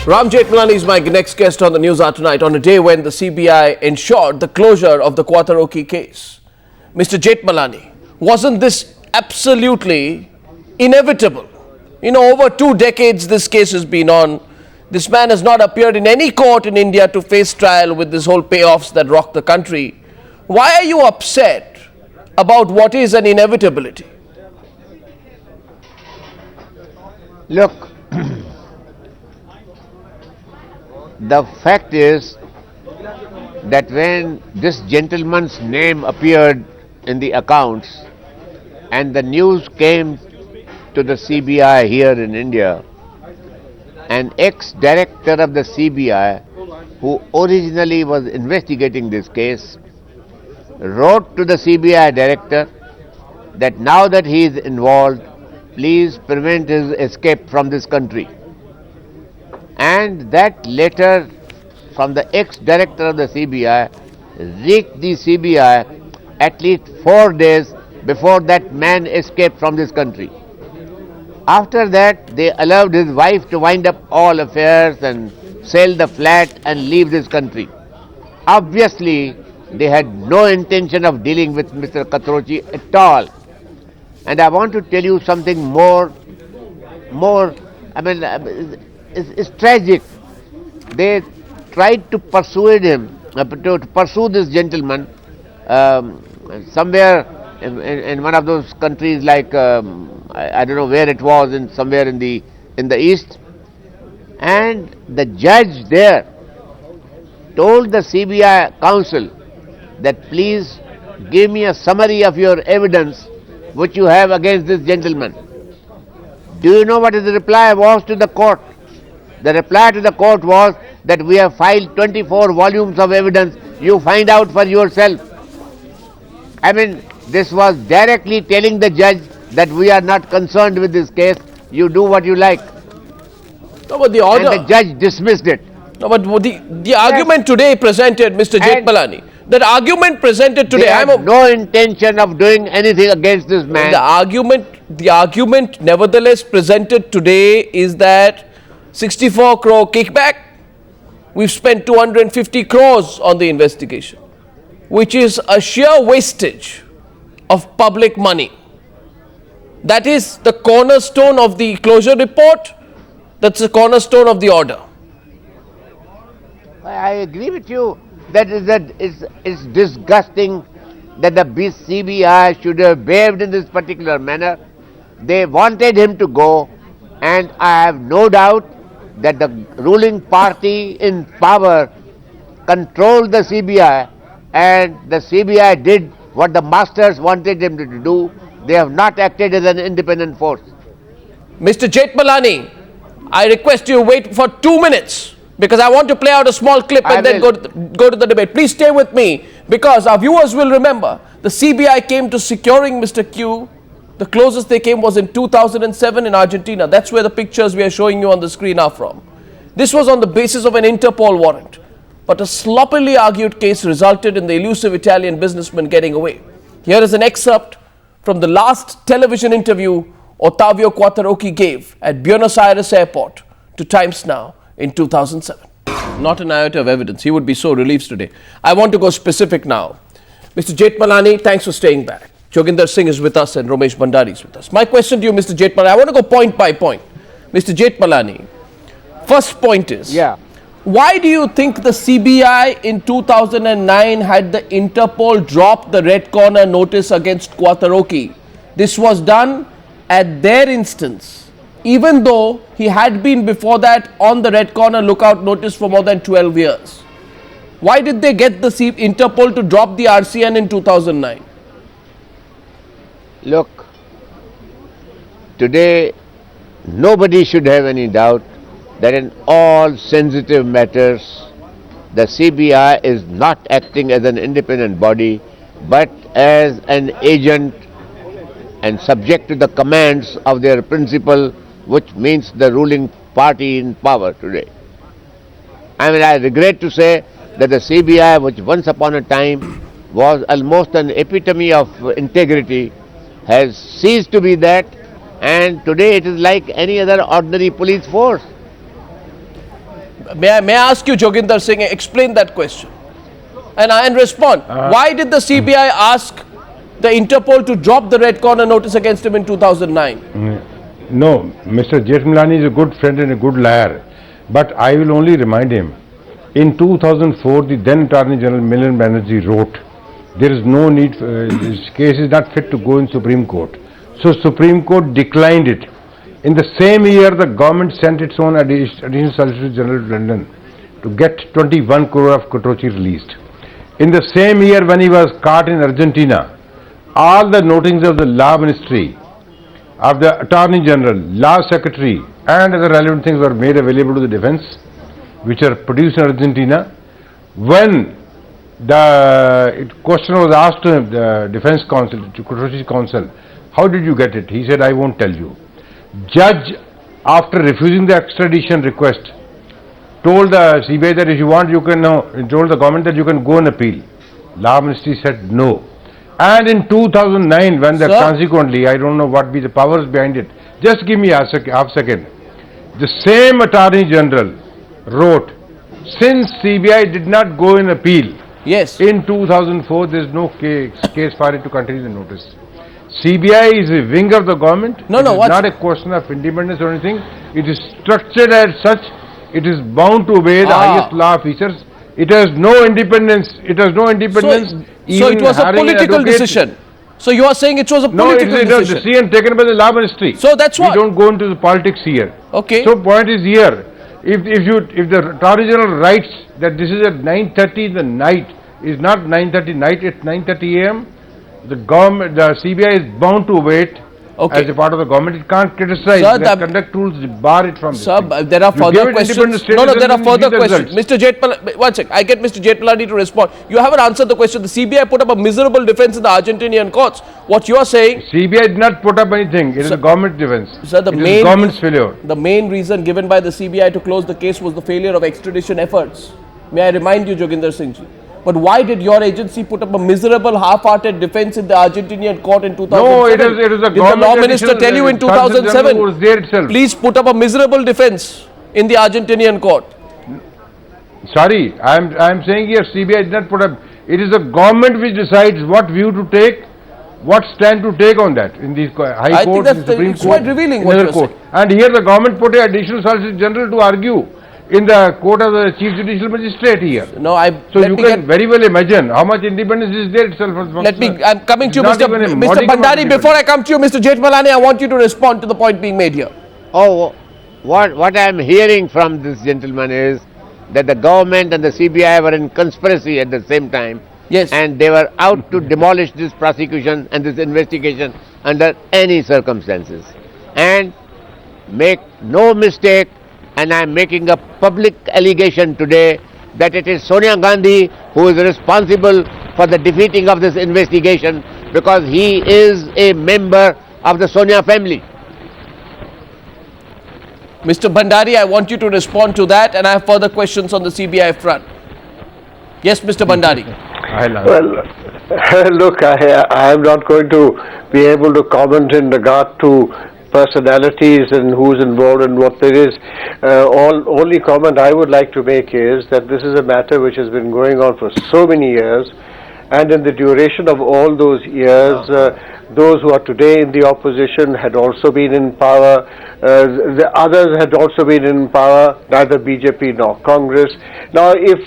Ram Jethmalani is my next guest on the News Hour tonight on a day when the CBI ensured the closure of the Quattaro case. Mr. Jethmalani, wasn't this absolutely inevitable? You know, over 2 decades this case has been on. This man has not appeared in any court in India to face trial with this whole payoffs that rock the country. Why are you upset about what is an inevitability? Look, the fact is that when this gentleman's name appeared in the accounts and the news came to the CBI here in India, an ex-director of the CBI who originally was investigating this case wrote to the CBI director that now that he is involved, please prevent his escape from this country. And that letter from the ex-director of the CBI reached the CBI at least 4 days before that man escaped from this country. After that, they allowed his wife to wind up all affairs and sell the flat and leave this country. Obviously, they had no intention of dealing with Mr. Quattrochi at all. And I want to tell you something more, it's tragic. They tried to persuade him, to pursue this gentleman somewhere in one of those countries like, I don't know where it was, somewhere in the east. And the judge there told the CBI counsel that please give me a summary of your evidence which you have against this gentleman. Do you know what his reply was to the court? The reply to the court was that we have filed 24 volumes of evidence, you find out for yourself. I mean, this was directly telling the judge that we are not concerned with this case, you do what you like. No, but the order... And the judge dismissed it. No, but the argument today presented, Mr. Jethmalani, that argument presented today... They have no intention of doing anything against this man. The argument nevertheless presented today is that 64 crore kickback, we've spent 250 crores on the investigation, which is a sheer wastage of public money. That is the cornerstone of the closure report, that's the cornerstone of the order. I agree with you that it's disgusting that the CBI should have behaved in this particular manner. They wanted him to go, and I have no doubt that the ruling party in power controlled the CBI, and the CBI did what the masters wanted them to do. They have not acted as an independent force. Mr. Jethmalani, I request you wait for 2 minutes because I want to play out a small clip and then go to the debate. Please stay with me because our viewers will remember the CBI came to securing Mr. Q. The closest they came was in 2007 in Argentina. That's where the pictures we are showing you on the screen are from. This was on the basis of an Interpol warrant. But a sloppily argued case resulted in the elusive Italian businessman getting away. Here is an excerpt from the last television interview Ottavio Quattrochi gave at Buenos Aires airport to Times Now in 2007. Not an iota of evidence. He would be so relieved today. I want to go specific now. Mr. Jethmalani, thanks for staying back. Joginder Singh is with us and Ramesh Bhandari is with us. My question to you, Mr. Jethmalani, I want to go point by point. Mr. Jethmalani, first point is, why do you think the CBI in 2009 had the Interpol drop the red corner notice against Quattrochi? This was done at their instance, even though he had been before that on the red corner lookout notice for more than 12 years. Why did they get the Interpol to drop the RCN in 2009? Look, today nobody should have any doubt that in all sensitive matters, the CBI is not acting as an independent body, but as an agent and subject to the commands of their principal, which means the ruling party in power today. I mean, I regret to say that the CBI, which once upon a time was almost an epitome of integrity, has ceased to be that, and today it is like any other ordinary police force. may I ask you, Joginder Singh, explain that question and respond. Why did the CBI ask the Interpol to drop the red corner notice against him in 2009? No, Mr. Jethmalani is a good friend and a good liar. But I will only remind him, in 2004, the then Attorney General Milind Banerjee wrote, there is no need, this case is not fit to go in Supreme Court. So Supreme Court declined it. In the same year, the government sent its own Additional Solicitor General to London to get 21 crore of Kotrochi released. In the same year, when he was caught in Argentina, all the notings of the Law Ministry, of the Attorney General, Law Secretary and other relevant things were made available to the defence, which are produced in Argentina. When the question was asked to him, the defence counsel, to Kotrochi counsel, how did you get it? He said, I won't tell you. Judge, after refusing the extradition request, told the CBI that if you want, you can, told the government that you can go and appeal. Law Ministry said no. And in 2009, when the consequently, I don't know what be the powers behind it, just give me half second. The same Attorney General wrote, since CBI did not go in appeal, Yes. in 2004, there is no case for it to continue the notice. CBI is a wing of the government. No, it is what's not a question of independence or anything. It is structured as such. It is bound to obey the highest law features. It has no independence. It has no independence. So it was a political decision. So you are saying it was a political decision? No, it is a decision. decision taken by the Law Ministry. So that's what. We don't go into the politics here. Okay. So point is here. If the Attorney General writes that this is at 9:30 in the night, is not 9:30 night, it's 9:30 a.m. The government, the CBI is bound to wait as a part of the government. It can't criticize. Sir, the conduct rules bar it from this Sir, thing. there are You further give it questions. independent No, status there are and further see the questions. results. Mr. Jethmalani, one sec. I get Mr. Jethmalani to respond. You haven't answered the question. The CBI put up a miserable defense in the Argentinian courts. What you are saying? CBI did not put up anything. It is a government defense. Sir, it is government's failure. The main reason given by the CBI to close the case was the failure of extradition efforts. May I remind you, Joginder Singh ji? But why did your agency put up a miserable, half-hearted defense in the Argentinian court in 2007? No, it is a Did the law minister additional, tell you in Solicitor General 2007? was there itself. Please put up a miserable defense in the Argentinian court. Sorry, I am saying here CBI did not put up. It is the government which decides what view to take, what stand to take on that in these high courts, in Supreme it's Court, quite revealing in what other you're court. saying. And here the government put an additional Solicitor General to argue in the court of the Chief Judicial Magistrate here. No, So you can very well imagine how much independence is there itself. I'm coming to you, Not Mr. even a Mr. modicum of Bhandari. Before I independence. come to you, Mr. Jethmalani, I want you to respond to the point being made here. Oh, what I am hearing from this gentleman is that the government and the CBI were in conspiracy at the same time. Yes. And they were out to demolish this prosecution and this investigation under any circumstances. And make no mistake, and I am making a public allegation today that it is Sonia Gandhi who is responsible for the defeating of this investigation, because he is a member of the Sonia family. Mr. Bhandari, I want you to respond to that, and I have further questions on the CBI front. Yes, Mr. Bhandari. Well, look, I am not going to be able to comment in regard to personalities and who's involved and what there is. Only comment I would like to make is that this is a matter which has been going on for so many years, and in the duration of all those years, those who are today in the opposition had also been in power, the others had also been in power, neither BJP nor Congress. Now, if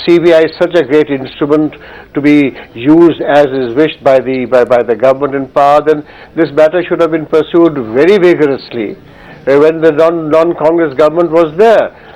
CBI is such a great instrument to be used as is wished by the government in power, then this matter should have been pursued very vigorously when the non-Congress government was there.